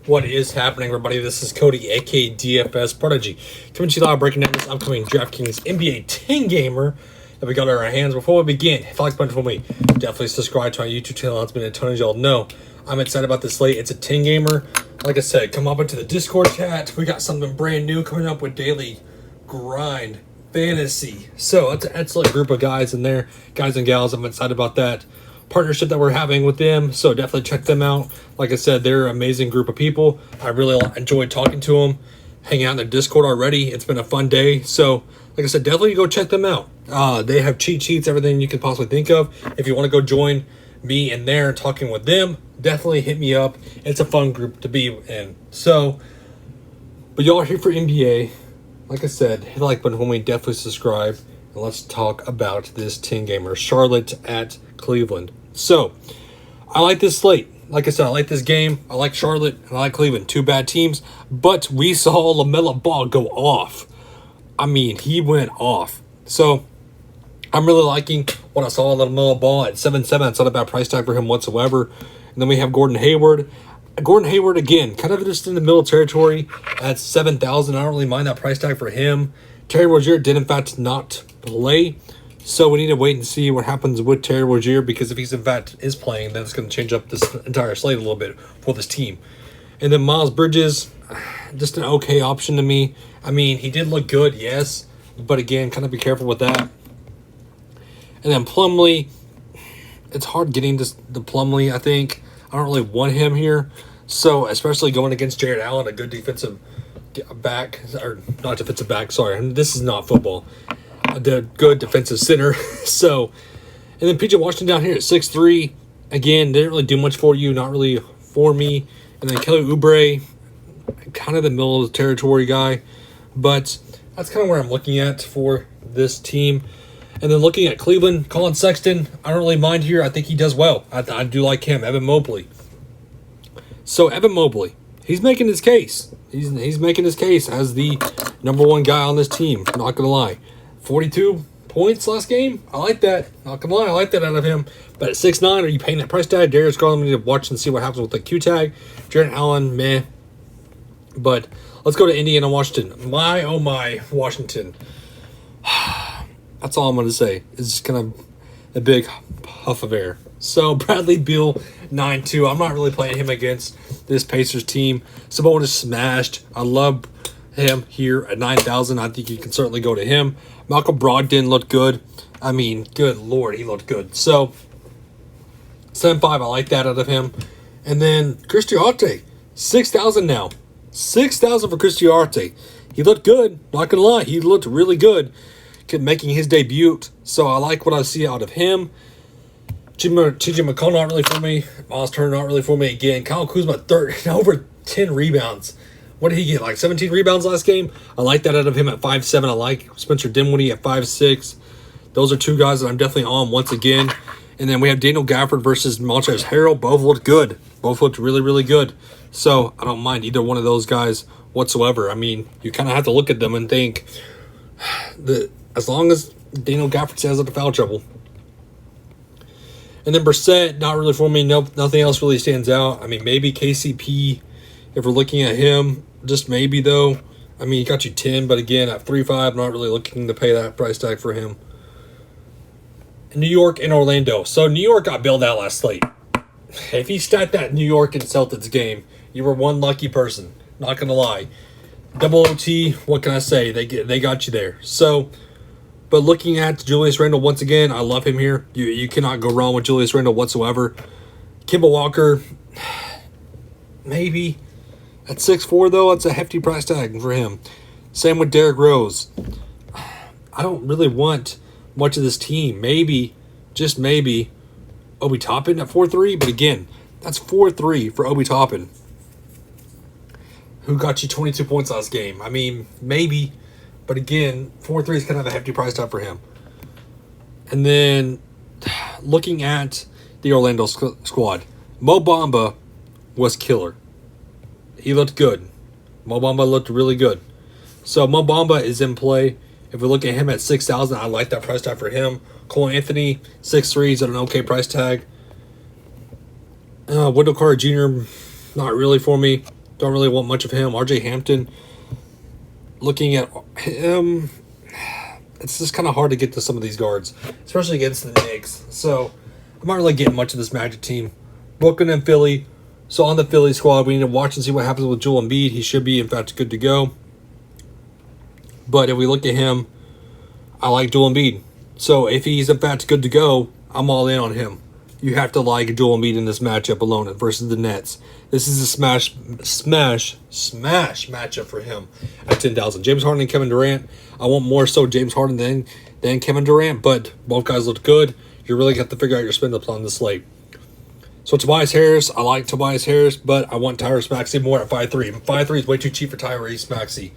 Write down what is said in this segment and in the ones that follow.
What is happening, everybody? This is Cody, aka DFS Prodigy, coming to you live, breaking down this upcoming DraftKings NBA 10 gamer that we got in our hands. Before we begin, if you like button for me, definitely subscribe to my YouTube channel. It's been a ton of y'all know. I'm excited about this slate. It's a 10 gamer. Like I said, come up into the Discord chat. We got something brand new coming up with daily grind fantasy. So it's an excellent group of guys in there, guys and gals. I'm excited about that partnership that we're having with them, so definitely check them out. Like I said, they're an amazing group of people. I really enjoyed talking to them, hanging out in their Discord already. It's been a fun day, so like I said, definitely go check them out. They have cheat sheets, everything you can possibly think of. If you want to go join me in there talking with them, definitely hit me up. It's a fun group to be in. So, but y'all are here for NBA. Like I said, hit the like button for me, definitely subscribe, and let's talk about this 10 gamer. Charlotte at Cleveland. So, I like this slate. Like I said, I like this game. I like Charlotte and I like Cleveland. Two bad teams, but we saw LaMelo Ball go off. I mean, he went off. So, I'm really liking what I saw on LaMelo Ball at 7-7. It's not a bad price tag for him whatsoever. And then we have Gordon Hayward. Gordon Hayward, again, kind of just in the middle territory at 7,000. I don't really mind that price tag for him. Terry Rozier did, in fact, not play. So we need to wait and see what happens with Terry Rozier, because if he's in fact is playing, then it's going to change up this entire slate a little bit for this team. And then Miles Bridges, just an okay option to me. I mean, he did look good, yes, but again, kind of be careful with that. And then Plumlee, it's hard getting to the Plumlee, I think. I don't really want him here. So, especially going against Jared Allen, a good defensive back, or not defensive back, sorry, this is not football. The good defensive center. So, and then PJ Washington down here at 6'3". Again, didn't really do much for you, not really for me. And then Kelly Oubre, kind of the middle of the territory guy. But that's kind of where I'm looking at for this team. And then looking at Cleveland, Colin Sexton, I don't really mind here. I think he does well. I do like him. Evan Mobley. So, Evan Mobley, he's making his case. He's making his case as the number one guy on this team. Not going to lie. 42 points last game. I like that. Not gonna lie, I like that out of him. But at 6'9", are you paying that price tag? Darius Garland, we need to watch and see what happens with the Q tag. Jared Allen, meh. But let's go to Indiana, Washington. My, oh my, Washington. That's all I'm going to say. It's just kind of a big puff of air. So, Bradley Beal, 9-2. I'm not really playing him against this Pacers team. Sabonis smashed. I love him here at 9,000. I think you can certainly go to him. Malcolm Brogdon looked good. I mean, good Lord, he looked good. So, 7-5, I like that out of him. And then Cristiarte, 6,000 now. 6,000 for Cristiarte. He looked good, not going to lie. He looked really good making his debut. So, I like what I see out of him. TJ McConnell, not really for me. Miles Turner, not really for me again. Kyle Kuzma, over 10 rebounds. What did he get? Like 17 rebounds last game? I like that out of him at 5'7". I like Spencer Dinwiddie at 5'6". Those are two guys that I'm definitely on once again. And then we have Daniel Gafford versus Montrezl Harrell. Both looked good. Both looked really, really good. So I don't mind either one of those guys whatsoever. I mean, you kind of have to look at them and think that as long as Daniel Gafford stays out of foul trouble. And then Brissett, not really for me. Nope, nothing else really stands out. I mean, maybe KCP. If we're looking at him, just maybe though. I mean, he got you 10, but again, at 3.5, not really looking to pay that price tag for him. New York and Orlando. So New York got bailed out last slate. If you stat that New York and Celtics game, you were one lucky person. Not gonna lie. Double OT. What can I say? They got you there. So, but looking at Julius Randle once again, I love him here. You cannot go wrong with Julius Randle whatsoever. Kimball Walker, maybe. At 6'4", though, that's a hefty price tag for him. Same with Derrick Rose. I don't really want much of this team. Maybe, just maybe, Obi Toppin at 4'3", but again, that's 4'3" for Obi Toppin, who got you 22 points last game. I mean, maybe, but again, 4'3" is kind of a hefty price tag for him. And then, looking at the Orlando squad, Mo Bamba was killer. He looked good. Mo Bamba looked really good. So Mo Bamba is in play. If we look at him at 6,000, I like that price tag for him. Cole Anthony, 6'3", is at an okay price tag. Wendell Carter Jr., not really for me. Don't really want much of him. RJ Hampton, looking at him, it's just kind of hard to get to some of these guards, especially against the Knicks. So I'm not really getting much of this Magic team. Brooklyn and Philly. So on the Philly squad, we need to watch and see what happens with Joel Embiid. He should be, in fact, good to go. But if we look at him, I like Joel Embiid. So if he's, in fact, good to go, I'm all in on him. You have to like Joel Embiid in this matchup alone versus the Nets. This is a smash matchup for him at 10,000. James Harden and Kevin Durant. I want more so James Harden than Kevin Durant, but both guys look good. You really have to figure out your spin-ups on the slate. So Tobias Harris, I like Tobias Harris, but I want Tyrese Maxey more at 5'3". 5'3" is way too cheap for Tyrese Maxey.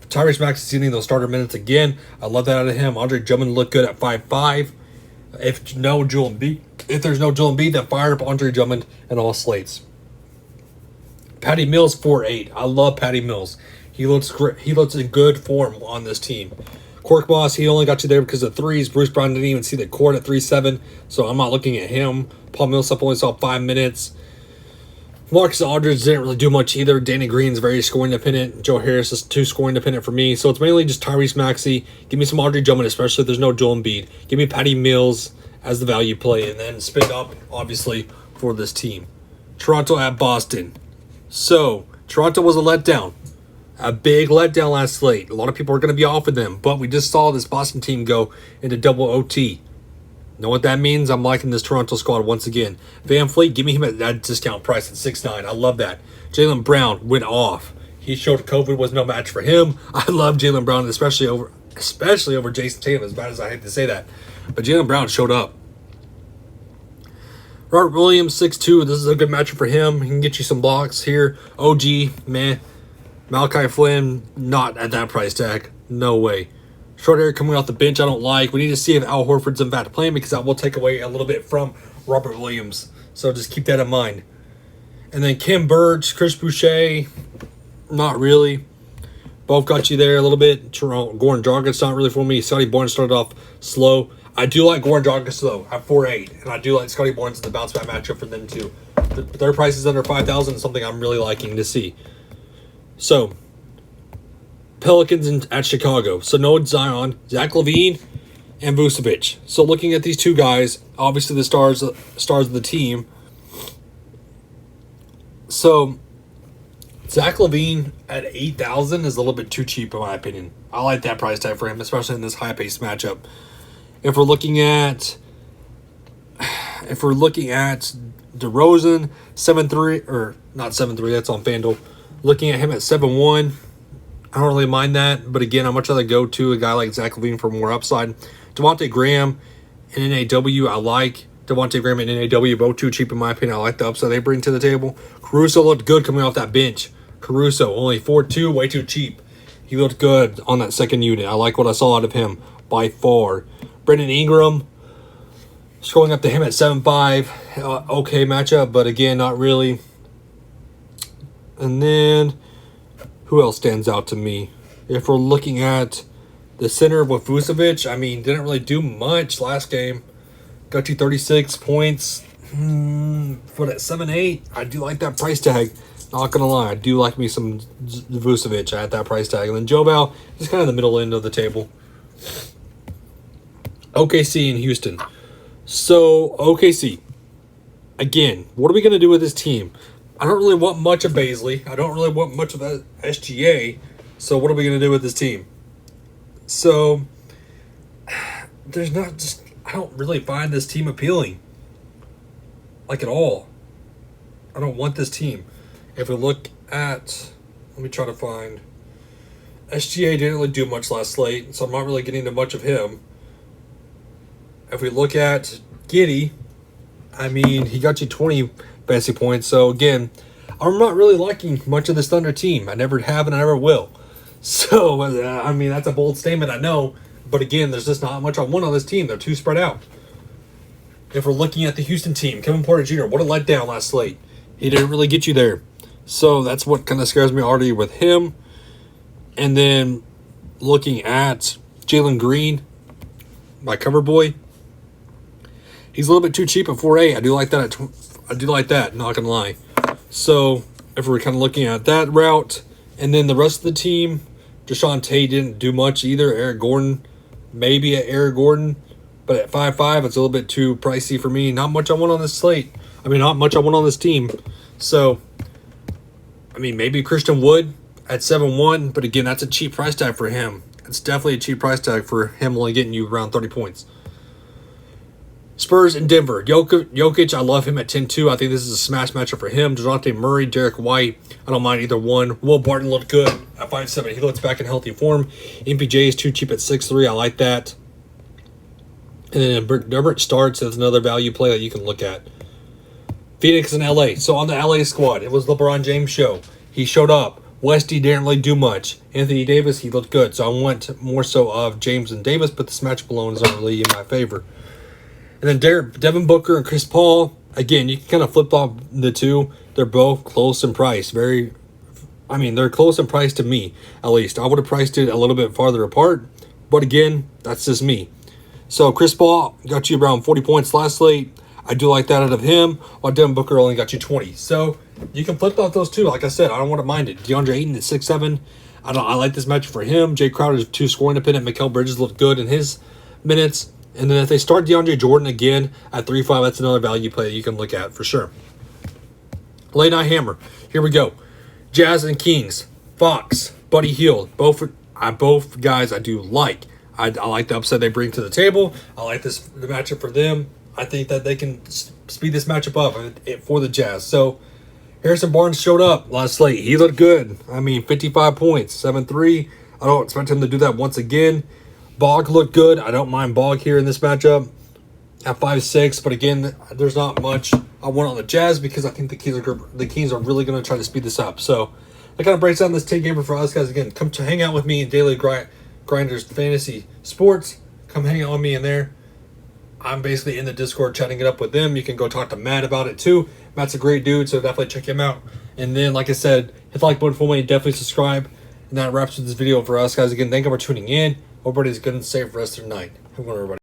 Tyrese Maxey's getting those starter minutes again. I love that out of him. Andre Drummond looked good at 5'5". If there's no Joel Embiid, then fire up Andre Drummond and all slates. Paddy Mills 4'8". I love Paddy Mills. He looks great. He looks in good form on this team. Cork Boss, he only got you there because of threes. Bruce Brown didn't even see the court at 3'7", so I'm not looking at him. Paul Millsap only saw 5 minutes. Marcus Aldridge didn't really do much either. Danny Green's very scoring dependent. Joe Harris is too scoring dependent for me. So it's mainly just Tyrese Maxey. Give me some Andre Drummond, especially if there's no Joel Embiid. Give me Patty Mills as the value play, and then spin up, obviously, for this team. Toronto at Boston. So Toronto was a letdown. A big letdown last slate. A lot of people are going to be off of them, but we just saw this Boston team go into double OT. Know what that means? I'm liking this Toronto squad once again. Van Fleet, give me him at that discount price at 6'9". I love that. Jaylen Brown went off. He showed COVID was no match for him. I love Jaylen Brown, especially over Jason Tatum, as bad as I hate to say that. But Jaylen Brown showed up. Robert Williams, 6'2". This is a good matchup for him. He can get you some blocks here. OG, meh. Malachi Flynn, not at that price tag. No way. Short hair coming off the bench, I don't like. We need to see if Al Horford's in fact playing because that will take away a little bit from Robert Williams. So just keep that in mind. And then Kim Birch, Chris Boucher, not really. Both got you there a little bit. Goran Dragic, not really for me. Scotty Barnes started off slow. I do like Goran Dragic though at 4'8", and I do like Scotty Barnes in the bounce back matchup for them too. Their price is under 5,000, something I'm really liking to see. So Pelicans at Chicago. So no Zion, Zach Levine, and Vucevic. So looking at these two guys, obviously the stars of the team. So Zach Levine at 8,000 is a little bit too cheap in my opinion. I like that price tag for him, especially in this high-paced matchup. If we're looking at DeRozan 7'3", or not 7'3", that's on FanDuel. Looking at him at 7'1", I don't really mind that, but again, I'd much rather go to a guy like Zach Levine for more upside. Devontae Graham in NAW, I like. Devontae Graham and NAW, both too cheap in my opinion. I like the upside they bring to the table. Caruso looked good coming off that bench. Caruso, only 4'2", way too cheap. He looked good on that second unit. I like what I saw out of him by far. Brandon Ingram, scrolling up to him at 7'5". Okay matchup, but again, not really. And then who else stands out to me? If we're looking at the center with Vucevic, I mean, didn't really do much last game. Got you 36 points. For that 7'8", I do like that price tag. Not going to lie, I do like me some Vucevic at that price tag. And then Joe Val is kind of the middle end of the table. OKC and Houston. So, OKC. Again, what are we going to do with this team? I don't really want much of Baisley. I don't really want much of that SGA. So what are we going to do with this team? So there's not just, I don't really find this team appealing. Like at all. I don't want this team. If we look at, let me try to find. SGA didn't really do much last slate, so I'm not really getting to much of him. If we look at Giddey, I mean, he got you 20 fantasy points. So again, I'm not really liking much of this Thunder team. I never have and I never will. So, I mean, that's a bold statement, I know. But again, there's just not much I want on this team. They're too spread out. If we're looking at the Houston team, Kevin Porter Jr., what a letdown last slate. He didn't really get you there. So that's what kind of scares me already with him. And then looking at Jalen Green, my cover boy. He's a little bit too cheap at 4'8". I do like that. I do like that, not gonna lie. So if we're kind of looking at that route. And then the rest of the team, Deshaun Tate didn't do much either. Eric Gordon, maybe at Eric Gordon. But at 5.5, it's a little bit too pricey for me. Not much I want on this slate. I mean, not much I want on this team. So, I mean, maybe Christian Wood at 7.1. But again, that's a cheap price tag for him. It's definitely a cheap price tag for him only getting you around 30 points. Spurs and Denver. Jokic, I love him at 10.2. I think this is a smash matchup for him. DeJounte Murray, Derek White. I don't mind either one. Will Barton looked good at 5.7. He looks back in healthy form. MPJ is too cheap at 6.3. I like that. And then Herbert starts. That's another value play that you can look at. Phoenix and LA. So on the LA squad, it was LeBron James' show. He showed up. Westy didn't really do much. Anthony Davis, he looked good. So I went more so of James and Davis, but this matchup alone is not really in my favor. And then Devin Booker and Chris Paul, again, you can kind of flip off the two. They're both close in price. They're close in price to me, at least. I would have priced it a little bit farther apart. But again, that's just me. So Chris Paul got you around 40 points last slate. I do like that out of him, while Devin Booker only got you 20. So you can flip off those two. Like I said, I don't want to mind it. DeAndre Ayton at 6.7. I like this match for him. Jay Crowder is 2 scoring independent. Mikal Bridges looked good in his minutes. And then if they start DeAndre Jordan again at 3.5, that's another value play you can look at for sure. Late night hammer. Here we go. Jazz and Kings. Fox. Buddy Hield. Both guys I do like. I like the upset they bring to the table. I like the matchup for them. I think that they can speed this matchup up for the Jazz. So Harrison Barnes showed up last slate. He looked good. 55 points, 7.3. I don't expect him to do that once again. Bog looked good. I don't mind Bog here in this matchup at 5.6. But again, there's not much I want on the Jazz because I think the Kings are really going to try to speed this up. So that kind of breaks down this 10 gamer for us, guys. Again, come to hang out with me in Daily Grinders Fantasy Sports. Come hang out with me in there. I'm basically in the Discord chatting it up with them. You can go talk to Matt about it too. Matt's a great dude, so definitely check him out. And then, like I said, hit the like button for me. Definitely subscribe. And that wraps up this video for us, guys. Again, thank you for tuning in. Hope everybody's good and safe for the rest of the night. Have a good one, everybody.